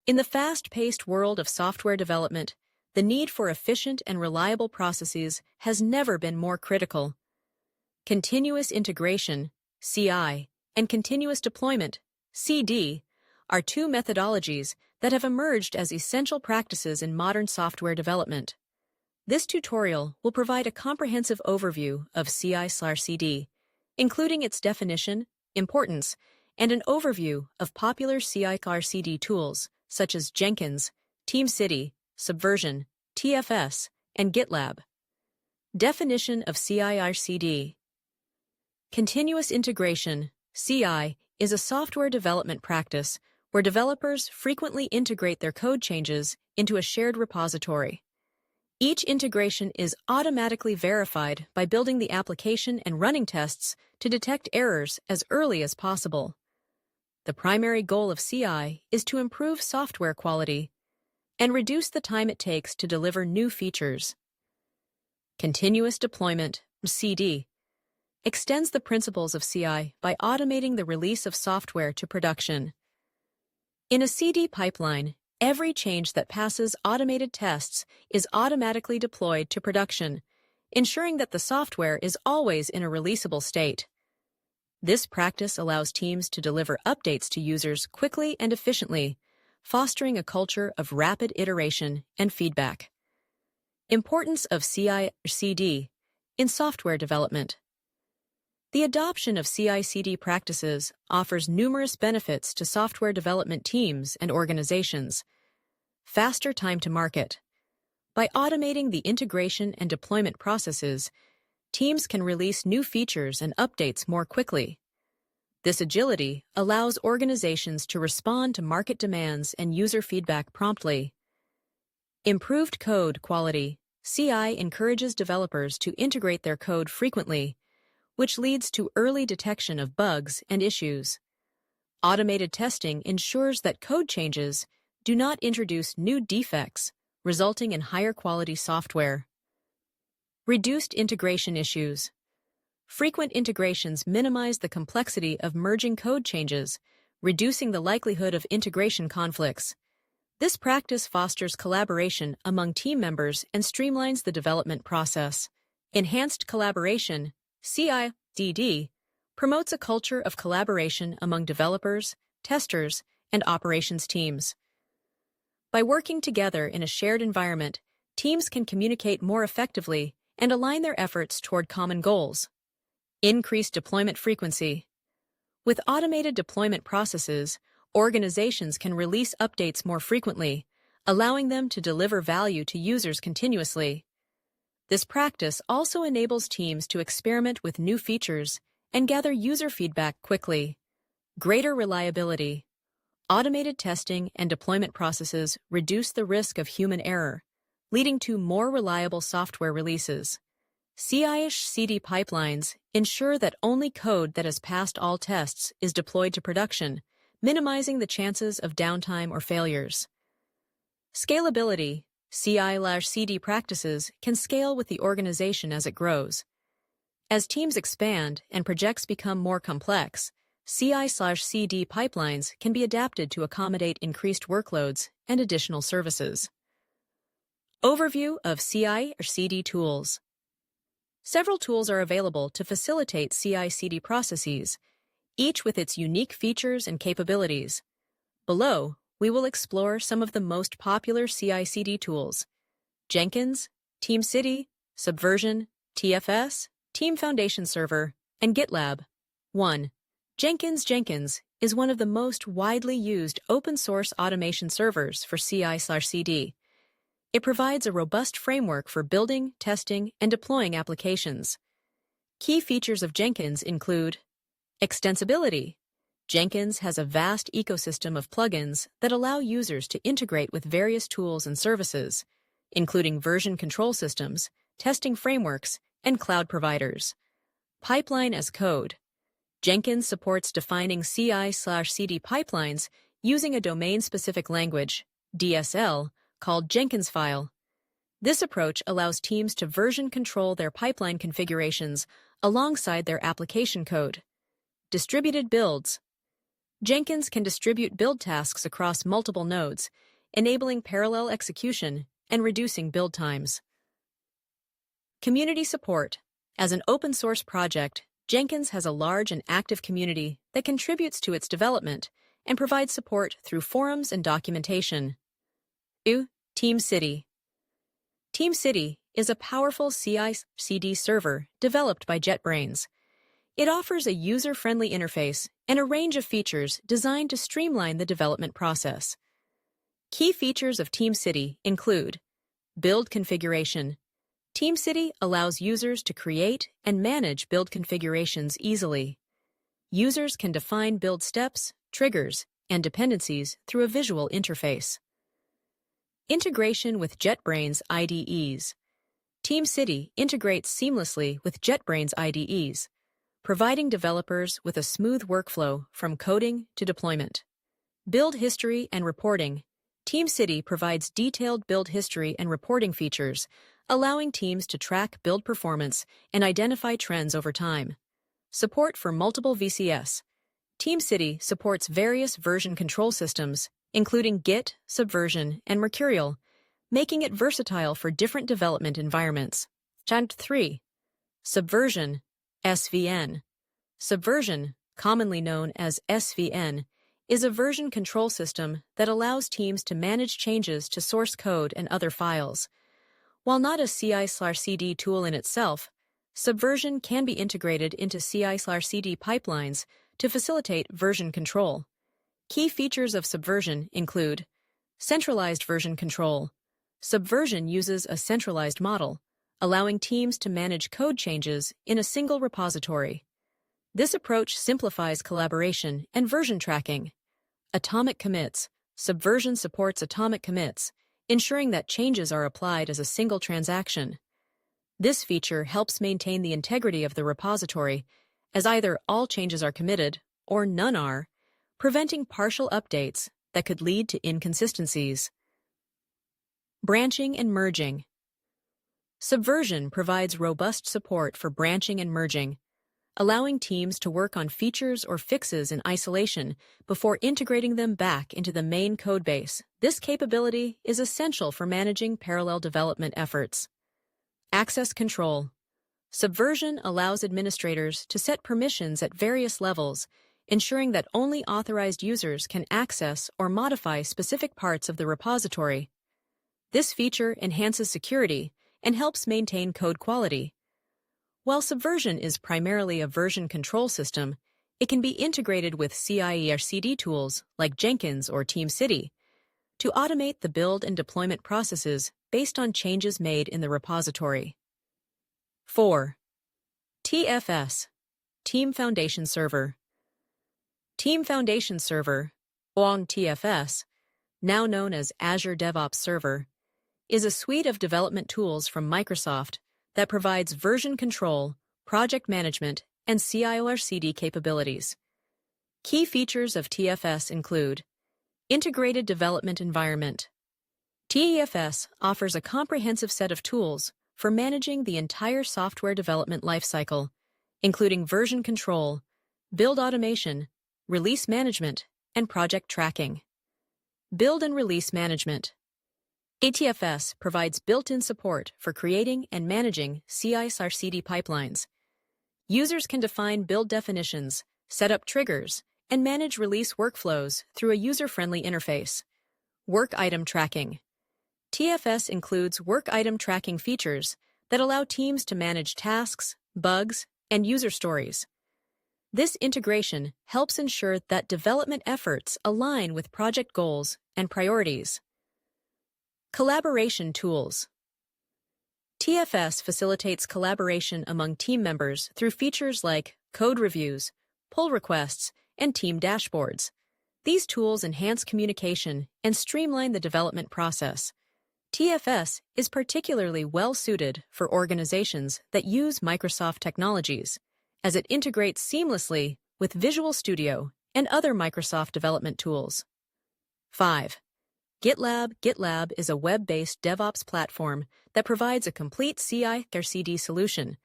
In the fast-paced world of software development, the need for efficient and reliable processes has never been more critical. Continuous integration, CI, and continuous deployment, CD, are two methodologies that have emerged as essential practices in modern software development. This tutorial will provide a comprehensive overview of CI/CD, including its definition, importance, and an overview of popular CI/CD tools such as Jenkins, TeamCity, Subversion, TFS, and GitLab. Definition of CI/CD. Continuous integration, CI, is a software development practice where developers frequently integrate their code changes into a shared repository. Each integration is automatically verified by building the application and running tests to detect errors as early as possible. The primary goal of CI is to improve software quality and reduce the time it takes to deliver new features. Continuous deployment, CD, extends the principles of CI by automating the release of software to production. In a CD pipeline, every change that passes automated tests is automatically deployed to production, ensuring that the software is always in a releasable state. This practice allows teams to deliver updates to users quickly and efficiently, fostering a culture of rapid iteration and feedback. Importance of CI/CD in software development. The adoption of CI/CD practices offers numerous benefits to software development teams and organizations. Faster time to market. By automating the integration and deployment processes, teams can release new features and updates more quickly. This agility allows organizations to respond to market demands and user feedback promptly. Improved code quality. CI encourages developers to integrate their code frequently, which leads to early detection of bugs and issues. Automated testing ensures that code changes do not introduce new defects, resulting in higher quality software. Reduced integration issues. Frequent integrations minimize the complexity of merging code changes, reducing the likelihood of integration conflicts. This practice fosters collaboration among team members and streamlines the development process. Enhanced collaboration, CI/CD, promotes a culture of collaboration among developers, testers, and operations teams. By working together in a shared environment, teams can communicate more effectively and align their efforts toward common goals. Increased deployment frequency. With automated deployment processes, organizations can release updates more frequently, allowing them to deliver value to users continuously. This practice also enables teams to experiment with new features and gather user feedback quickly. Greater reliability. Automated testing and deployment processes reduce the risk of human error, leading to more reliable software releases. CI/CD pipelines ensure that only code that has passed all tests is deployed to production, minimizing the chances of downtime or failures. Scalability. CI/CD practices can scale with the organization as it grows. As teams expand and projects become more complex, CI/CD pipelines can be adapted to accommodate increased workloads and additional services. Overview of CI/CD tools. Several tools are available to facilitate CI/CD processes, each with its unique features and capabilities. Below, we will explore some of the most popular CI/CD tools: Jenkins, TeamCity, Subversion, TFS, Team Foundation Server, and GitLab. 1. Jenkins is one of the most widely used open-source automation servers for CI/CD. It provides a robust framework for building, testing, and deploying applications. Key features of Jenkins include extensibility. Jenkins has a vast ecosystem of plugins that allow users to integrate with various tools and services, including version control systems, testing frameworks, and cloud providers. Pipeline as code. Jenkins supports defining CI/CD pipelines using a domain-specific language, DSL, called Jenkins file. This approach allows teams to version control their pipeline configurations alongside their application code. Distributed builds. Jenkins can distribute build tasks across multiple nodes, enabling parallel execution and reducing build times. Community support. As an open-source project, Jenkins has a large and active community that contributes to its development and provides support through forums and documentation. 2. TeamCity. TeamCity is a powerful CI/CD server developed by JetBrains. It offers a user-friendly interface and a range of features designed to streamline the development process. Key features of TeamCity include build configuration. TeamCity allows users to create and manage build configurations easily. Users can define build steps, triggers, and dependencies through a visual interface. Integration with JetBrains IDEs. TeamCity integrates seamlessly with JetBrains IDEs, providing developers with a smooth workflow from coding to deployment. Build history and reporting. TeamCity provides detailed build history and reporting features, allowing teams to track build performance and identify trends over time. Support for multiple VCS. TeamCity supports various version control systems, including Git, Subversion, and Mercurial, making it versatile for different development environments. 3. Subversion, SVN. Subversion, commonly known as SVN, is a version control system that allows teams to manage changes to source code and other files. While not a CI/CD tool in itself, Subversion can be integrated into CI/CD pipelines to facilitate version control. Key features of Subversion include centralized version control. Subversion uses a centralized model, allowing teams to manage code changes in a single repository. This approach simplifies collaboration and version tracking. Atomic commits. Subversion supports atomic commits, ensuring that changes are applied as a single transaction. This feature helps maintain the integrity of the repository, as either all changes are committed or none are, preventing partial updates that could lead to inconsistencies. Branching and merging. Subversion provides robust support for branching and merging, allowing teams to work on features or fixes in isolation before integrating them back into the main codebase. This capability is essential for managing parallel development efforts. Access control. Subversion allows administrators to set permissions at various levels, ensuring that only authorized users can access or modify specific parts of the repository. This feature enhances security and helps maintain code quality. While Subversion is primarily a version control system, it can be integrated with CI/CD tools like Jenkins or TeamCity to automate the build and deployment processes based on changes made in the repository. 4. TFS, Team Foundation Server. Team Foundation Server, or TFS, now known as Azure DevOps Server, is a suite of development tools from Microsoft that provides version control, project management, and CI/CD capabilities. Key features of TFS include Integrated Development Environment. TFS offers a comprehensive set of tools for managing the entire software development lifecycle, including version control, build automation, release management, and project tracking. Build and release management. ATFS provides built-in support for creating and managing CI/CD pipelines. Users can define build definitions, set up triggers, and manage release workflows through a user-friendly interface. Work item tracking. TFS includes work item tracking features that allow teams to manage tasks, bugs, and user stories. This integration helps ensure that development efforts align with project goals and priorities. Collaboration tools. TFS facilitates collaboration among team members through features like code reviews, pull requests, and team dashboards. These tools enhance communication and streamline the development process. TFS is particularly well-suited for organizations that use Microsoft technologies, as it integrates seamlessly with Visual Studio and other Microsoft development tools. 5. GitLab. GitLab is a web-based DevOps platform that provides a complete CI/CD solution,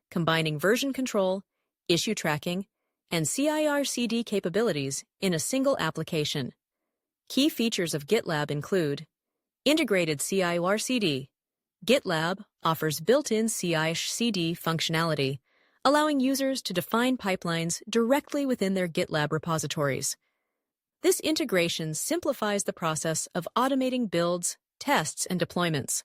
combining version control, issue tracking, and CI/CD capabilities in a single application. Key features of GitLab include integrated CI/CD. GitLab offers built-in CI/CD functionality, allowing users to define pipelines directly within their GitLab repositories. This integration simplifies the process of automating builds, tests, and deployments.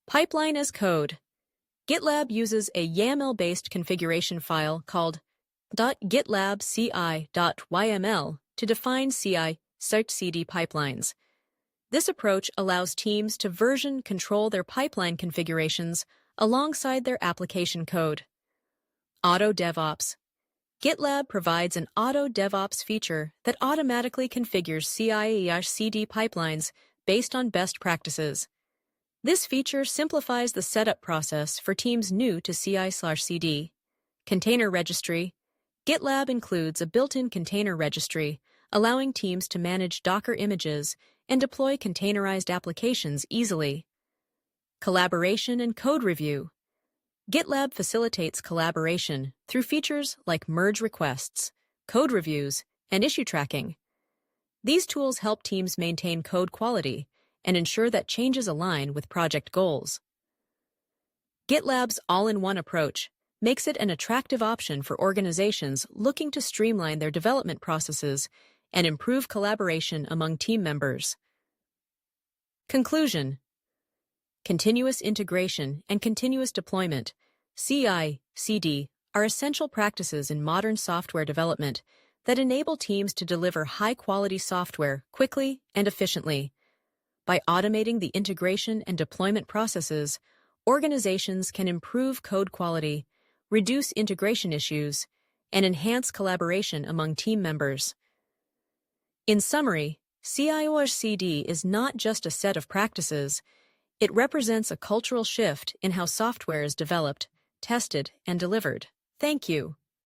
Pipeline as code. GitLab uses a YAML-based configuration file called .gitlabci.yml to define CI/CD pipelines. This approach allows teams to version control their pipeline configurations alongside their application code. Auto DevOps. GitLab provides an Auto DevOps feature that automatically configures CI/CD pipelines based on best practices. This feature simplifies the setup process for teams new to CI/CD. Container registry. GitLab includes a built-in container registry, allowing teams to manage Docker images and deploy containerized applications easily. Collaboration and code review. GitLab facilitates collaboration through features like merge requests, code reviews, and issue tracking. These tools help teams maintain code quality and ensure that changes align with project goals. GitLab's all-in-one approach makes it an attractive option for organizations looking to streamline their development processes and improve collaboration among team members. Conclusion. Continuous integration and continuous deployment, CI/CD, are essential practices in modern software development that enable teams to deliver high-quality software quickly and efficiently. By automating the integration and deployment processes, organizations can improve code quality, reduce integration issues, and enhance collaboration among team members. In summary, CI/CD is not just a set of practices. It represents a cultural shift in how software is developed, tested, and delivered. Thank you.